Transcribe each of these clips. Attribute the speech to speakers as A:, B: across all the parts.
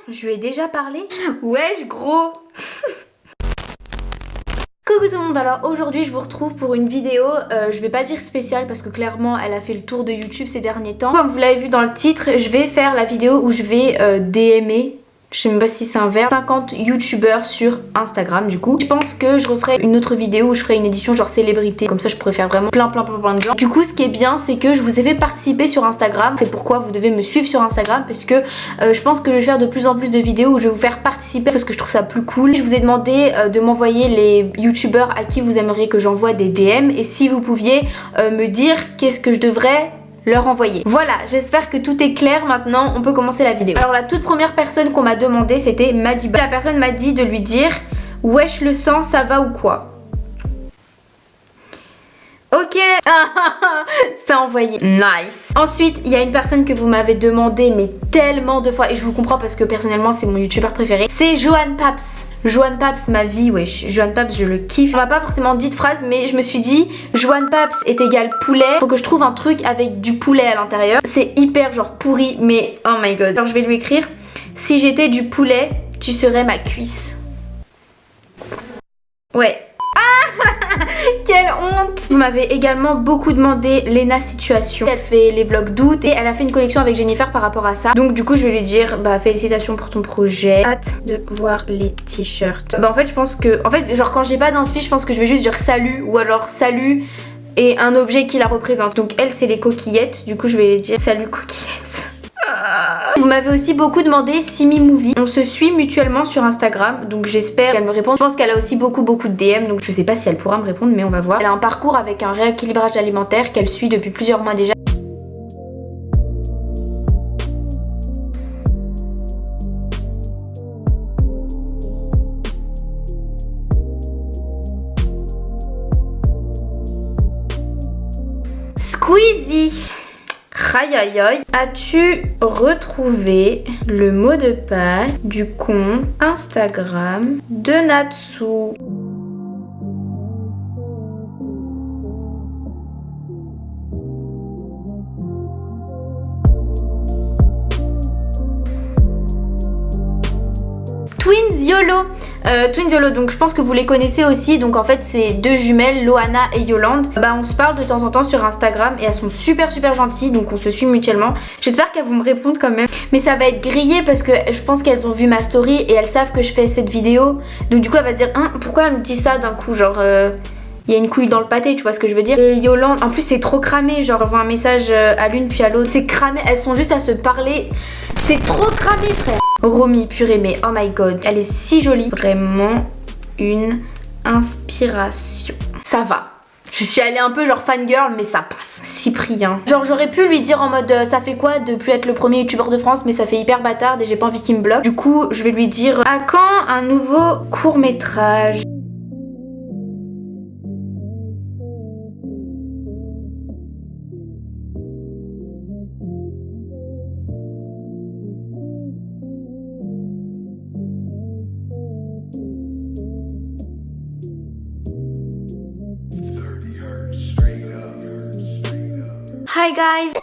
A: Je lui ai déjà parlé? Wesh gros. Coucou tout le monde, alors aujourd'hui je vous retrouve pour une vidéo, je vais pas dire spéciale parce que clairement elle a fait le tour de YouTube ces derniers temps. Comme vous l'avez vu dans le titre, je vais faire la vidéo où je vais DMer, je sais même pas si c'est un verbe, 50 youtubeurs sur Instagram du coup. Je pense que je referai une autre vidéo où je ferai une édition genre célébrité, comme ça je pourrais faire vraiment plein de gens. Du coup ce qui est bien c'est que je vous ai fait participer sur Instagram, c'est pourquoi vous devez me suivre sur Instagram parce que je pense que je vais faire de plus en plus de vidéos où je vais vous faire participer parce que je trouve ça plus cool. Je vous ai demandé de m'envoyer les youtubeurs à qui vous aimeriez que j'envoie des DM et si vous pouviez me dire qu'est-ce que je devrais leur envoyer. Voilà, j'espère que tout est clair maintenant, on peut commencer la vidéo. Alors la toute première personne qu'on m'a demandé c'était Madiba. La personne m'a dit de lui dire wesh le sang ça va ou quoi? Ok. C'est envoyé. Nice. Ensuite il y a une personne que vous m'avez demandé mais tellement de fois et je vous comprends parce que personnellement c'est mon youtubeur préféré. C'est Johan Paps. Johan Paps, ma vie, wesh. Johan Paps, je le kiffe. On m'a pas forcément dit de phrase, mais je me suis dit, Johan Paps est égal poulet. Faut que je trouve un truc avec du poulet à l'intérieur. C'est hyper genre pourri, mais oh my god. Alors je vais lui écrire, si j'étais du poulet, tu serais ma cuisse. Ouais. Quelle honte. Vous m'avez également beaucoup demandé Lena Situation. Elle fait les vlogs d'août et elle a fait une collection avec Jennifer par rapport à ça. Donc du coup je vais lui dire bah félicitations pour ton projet. Hâte de voir les t-shirts. Bah en fait je pense que genre quand j'ai pas d'inspi je pense que je vais juste dire salut ou alors salut et un objet qui la représente. Donc elle c'est les coquillettes. Du coup je vais lui dire salut coquillettes. Vous m'avez aussi beaucoup demandé Simi Movie. On se suit mutuellement sur Instagram, donc j'espère qu'elle me réponde. Je pense qu'elle a aussi beaucoup de DM, donc je sais pas si elle pourra me répondre, mais on va voir. Elle a un parcours avec un rééquilibrage alimentaire qu'elle suit depuis plusieurs mois déjà. Squeezie. Aïe aïe aïe. As-tu retrouvé le mot de passe du compte Instagram de Natsu? Twins YOLO. Twins YOLO, donc je pense que vous les connaissez aussi. Donc en fait c'est deux jumelles, Loana et Yolande. Bah on se parle de temps en temps sur Instagram et elles sont super gentilles, donc on se suit mutuellement. J'espère qu'elles vont me répondre quand même. Mais ça va être grillé parce que je pense qu'elles ont vu ma story et elles savent que je fais cette vidéo. Donc du coup elle va se dire hein, pourquoi elle me dit ça d'un coup, genre il y a une couille dans le pâté, tu vois ce que je veux dire. Et Yolande, en plus c'est trop cramé, genre j'envoie un message à l'une puis à l'autre. C'est cramé, elles sont juste à se parler. C'est trop cramé frère. Romy, purée, mais oh my god, elle est si jolie. Vraiment une inspiration. Ça va. Je suis allée un peu genre fangirl, mais ça passe. Cyprien. Genre j'aurais pu lui dire en mode ça fait quoi de plus être le premier youtubeur de France, mais ça fait hyper bâtard et j'ai pas envie qu'il me bloque. Du coup je vais lui dire à quand un nouveau court-métrage? Hi guys.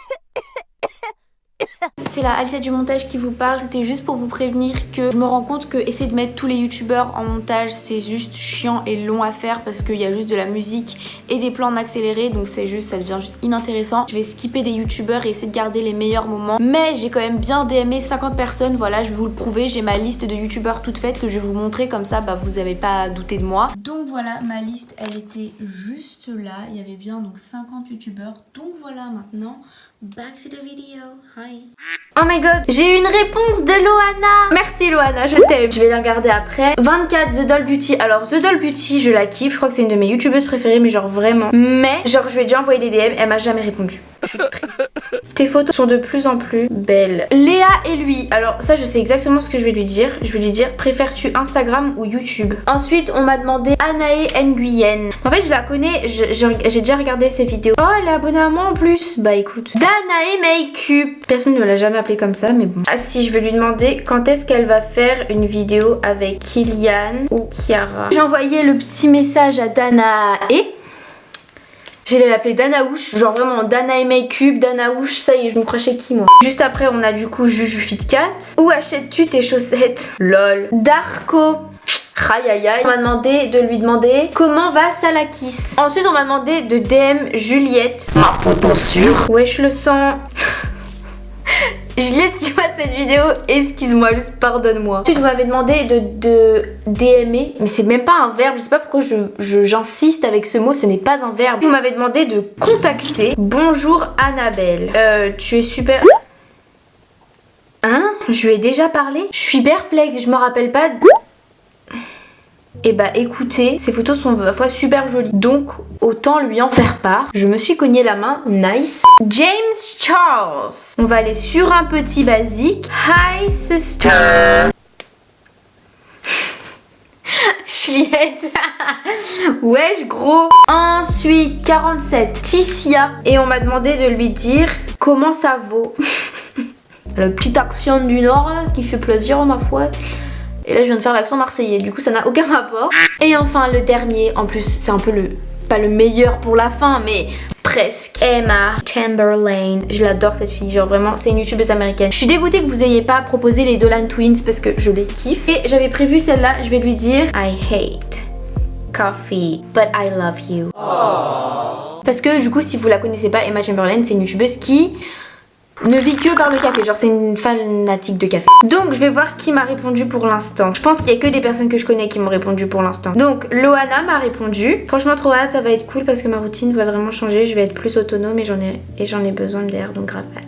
A: C'est la Alicia du montage qui vous parle. C'était juste pour vous prévenir que je me rends compte que essayer de mettre tous les youtubeurs en montage c'est juste chiant et long à faire parce qu'il y a juste de la musique et des plans en accéléré, donc c'est juste, ça devient juste inintéressant. Je vais skipper des youtubeurs et essayer de garder les meilleurs moments, mais j'ai quand même bien DMé 50 personnes. Voilà, je vais vous le prouver, j'ai ma liste de youtubeurs toute faite que je vais vous montrer, comme ça bah vous avez pas à douter de moi. Donc voilà, ma liste elle était juste là, il y avait bien donc 50 youtubeurs. Donc voilà, maintenant back to the video. Hi. Oh my god, j'ai eu une réponse de Loana. Merci Loana, je t'aime. Je vais la regarder après. 24 The Doll Beauty. Alors The Doll Beauty je la kiffe, je crois que c'est une de mes youtubeuses préférées, mais genre vraiment. Mais genre je lui ai déjà envoyé des DM, elle m'a jamais répondu. Je suis triste. Tes photos sont de plus en plus belles. Léa et lui. Alors ça je sais exactement ce que je vais lui dire. Je vais lui dire préfères-tu Instagram ou YouTube? Ensuite on m'a demandé Anaé Nguyen. En fait je la connais, j'ai déjà regardé ses vidéos. Oh elle est abonnée à moi en plus. Bah écoute. Danae Makeup. Personne ne l'a jamais appelée comme ça mais bon. Ah si, je vais lui demander quand est-ce qu'elle va faire une vidéo avec Kylian ou Kiara. J'ai envoyé le petit message à Danae. J'allais l'appeler Danaouche, genre vraiment Dana et Make-up, Danaouche, ça y est, je me crois chez qui moi. Juste après, on a du coup Juju Fitcat. Où achètes-tu tes chaussettes? Lol. Darko. Aïe aïe aïe. On m'a demandé de lui demander comment va Salakis. Ensuite, on m'a demandé de DM Juliette. Ma propos sûr. Wesh le sang. Juliette, si tu vois cette vidéo, excuse-moi, juste pardonne-moi. Ensuite, vous m'avez demandé de DMer, mais c'est même pas un verbe, je sais pas pourquoi j'insiste avec ce mot, ce n'est pas un verbe. Vous m'avez demandé de contacter. Bonjour Annabelle. Tu es super... Hein? Je lui ai déjà parlé? Je suis perplexe, je me rappelle pas... Et bah écoutez, ces photos sont à la fois super jolies, donc autant lui en faire part. Je me suis cogné la main, nice. James Charles. On va aller sur un petit basique. Hi sister. Juliette. Wesh gros. Ensuite 47 Ticia. Et on m'a demandé de lui dire comment ça vaut. Le petit accent du Nord là, qui fait plaisir ma foi. Et là je viens de faire l'accent marseillais, du coup ça n'a aucun rapport. Et enfin le dernier, en plus c'est un peu le... pas le meilleur pour la fin mais presque. Emma Chamberlain. Je l'adore cette fille, genre vraiment c'est une youtubeuse américaine. Je suis dégoûtée que vous ayez pas proposé les Dolan Twins parce que je les kiffe. Et j'avais prévu celle-là, je vais lui dire I hate coffee but I love you. Parce que du coup si vous la connaissez pas, Emma Chamberlain c'est une youtubeuse qui... ne vit que par le café, genre c'est une fanatique de café. Donc je vais voir qui m'a répondu pour l'instant. Je pense qu'il y a que des personnes que je connais qui m'ont répondu pour l'instant. Donc Loana m'a répondu. Franchement trop hâte, ça va être cool parce que ma routine va vraiment changer. Je vais être plus autonome et j'en ai besoin d'air, donc grave hâte.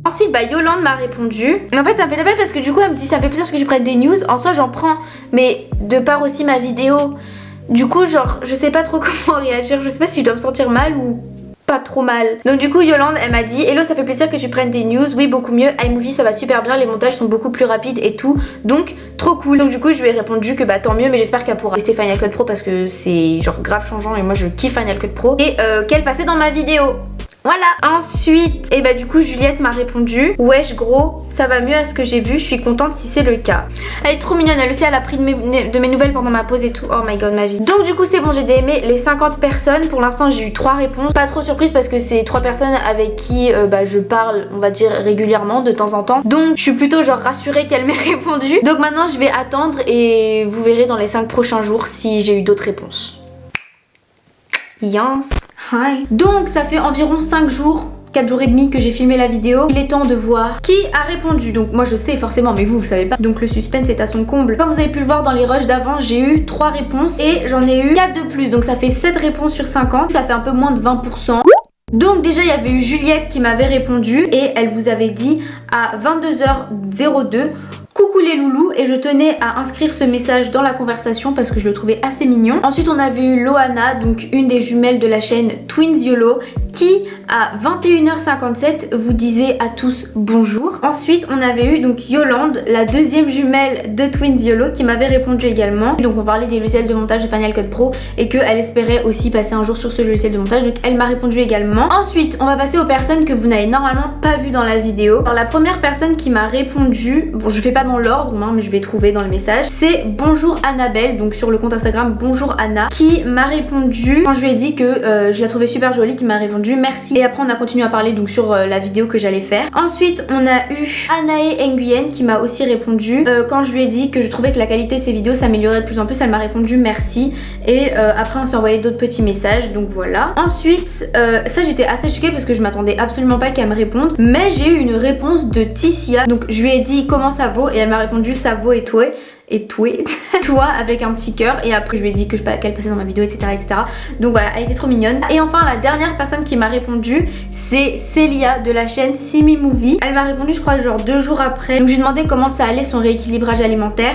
A: Ensuite bah Yolande m'a répondu. Mais en fait ça me fait de la peine parce que du coup elle me dit ça fait plaisir que tu prennes des news. En soi j'en prends, mais de par aussi ma vidéo. Du coup genre je sais pas trop comment réagir, je sais pas si je dois me sentir mal ou pas trop mal. Donc du coup Yolande elle m'a dit hello ça fait plaisir que tu prennes des news, oui beaucoup mieux, iMovie ça va super bien, les montages sont beaucoup plus rapides et tout, donc trop cool. Donc du coup je lui ai répondu que bah tant mieux mais j'espère qu'elle pourra tester Final Cut Pro parce que c'est genre grave changeant et moi je kiffe Final Cut Pro et qu'elle passait dans ma vidéo. Voilà. Ensuite, et bah du coup Juliette m'a répondu wesh gros, ça va mieux à ce que j'ai vu, je suis contente si c'est le cas. Elle est trop mignonne, elle aussi elle a pris de mes nouvelles pendant ma pause et tout. Oh my god ma vie. Donc du coup c'est bon, j'ai DMé les 50 personnes. Pour l'instant j'ai eu 3 réponses. Pas trop surprise parce que c'est 3 personnes avec qui bah, je parle on va dire régulièrement de temps en temps. Donc je suis plutôt genre rassurée qu'elle m'ait répondu. Donc maintenant je vais attendre et vous verrez dans les 5 prochains jours si j'ai eu d'autres réponses. Yes. Hi. Donc ça fait environ 5 jours, 4 jours et demi que j'ai filmé la vidéo. Il est temps de voir qui a répondu. Donc moi je sais forcément mais vous savez pas. Donc le suspense est à son comble. Comme vous avez pu le voir dans les rushs d'avant, j'ai eu 3 réponses et j'en ai eu 4 de plus. Donc ça fait 7 réponses sur 50. Ça fait un peu moins de 20%. Donc déjà il y avait eu Juliette qui m'avait répondu et elle vous avait dit à 22h02 coucou les loulous et je tenais à inscrire ce message dans la conversation parce que je le trouvais assez mignon. Ensuite on avait eu Loana, donc une des jumelles de la chaîne Twins YOLO qui à 21h57 vous disait à tous bonjour. Ensuite on avait eu donc Yolande, la deuxième jumelle de Twins YOLO qui m'avait répondu également. Donc on parlait des logiciels de montage de Final Cut Pro et qu'elle espérait aussi passer un jour sur ce logiciel de montage, donc elle m'a répondu également. Ensuite on va passer aux personnes que vous n'avez normalement pas vues dans la vidéo. Alors la première personne qui m'a répondu, bon je fais pas dans l'ordre hein, mais je vais trouver dans le message, c'est bonjour Annabelle, donc sur le compte Instagram bonjour Anna, qui m'a répondu quand je lui ai dit que je la trouvais super jolie, qui m'a répondu merci. Et après on a continué à parler donc sur la vidéo que j'allais faire. Ensuite on a eu Anae Nguyen qui m'a aussi répondu quand je lui ai dit que je trouvais que la qualité de ses vidéos s'améliorait de plus en plus. Elle m'a répondu merci et après on s'est envoyé d'autres petits messages, donc voilà. Ensuite ça j'étais assez choquée parce que je m'attendais absolument pas qu'elle me réponde, mais j'ai eu une réponse de Ticia. Donc je lui ai dit comment ça vaut et elle m'a répondu ça vaut et toi toi avec un petit cœur et après je lui ai dit que qu'elle passait dans ma vidéo etc. Donc voilà, elle était trop mignonne. Et enfin la dernière personne qui m'a répondu c'est Célia de la chaîne Simi Movie. Elle m'a répondu je crois genre 2 jours après. Donc je lui ai demandé comment ça allait son rééquilibrage alimentaire.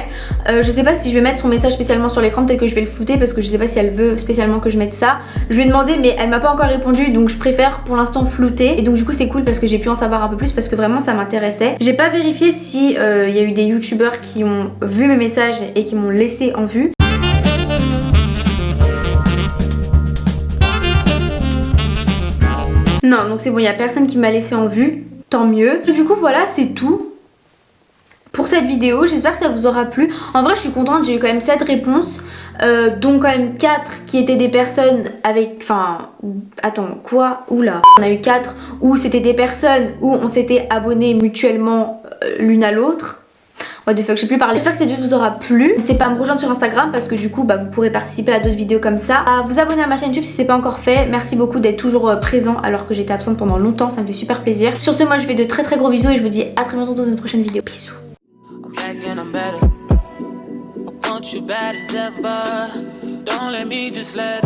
A: Je sais pas si je vais mettre son message spécialement sur l'écran, peut-être que je vais le flouter parce que je sais pas si elle veut spécialement que je mette ça. Je lui ai demandé mais elle m'a pas encore répondu donc je préfère pour l'instant flouter. Et donc du coup c'est cool parce que j'ai pu en savoir un peu plus parce que vraiment ça m'intéressait. J'ai pas vérifié si y a eu des youtubeurs qui ont vu mes messages et qui m'ont laissé en vue. Non donc c'est bon, il y a personne qui m'a laissé en vue, tant mieux. Du coup voilà c'est tout pour cette vidéo. J'espère que ça vous aura plu. En vrai je suis contente, j'ai eu quand même 7 réponses, dont quand même 4 qui étaient des personnes avec... Enfin... Attends, quoi? Oula. On a eu 4 où c'était des personnes où on s'était abonnés mutuellement l'une à l'autre. What the fuck, je sais plus parler. J'espère que cette vidéo vous aura plu. N'hésitez pas à me rejoindre sur Instagram parce que du coup vous pourrez participer à d'autres vidéos comme ça. À vous abonner à ma chaîne YouTube si c'est pas encore fait. Merci beaucoup d'être toujours présent alors que j'étais absente pendant longtemps, ça me fait super plaisir. Sur ce, moi je fais de très gros bisous et je vous dis à très bientôt dans une prochaine vidéo. Bisous. Want you bad as ever. Don't let me just let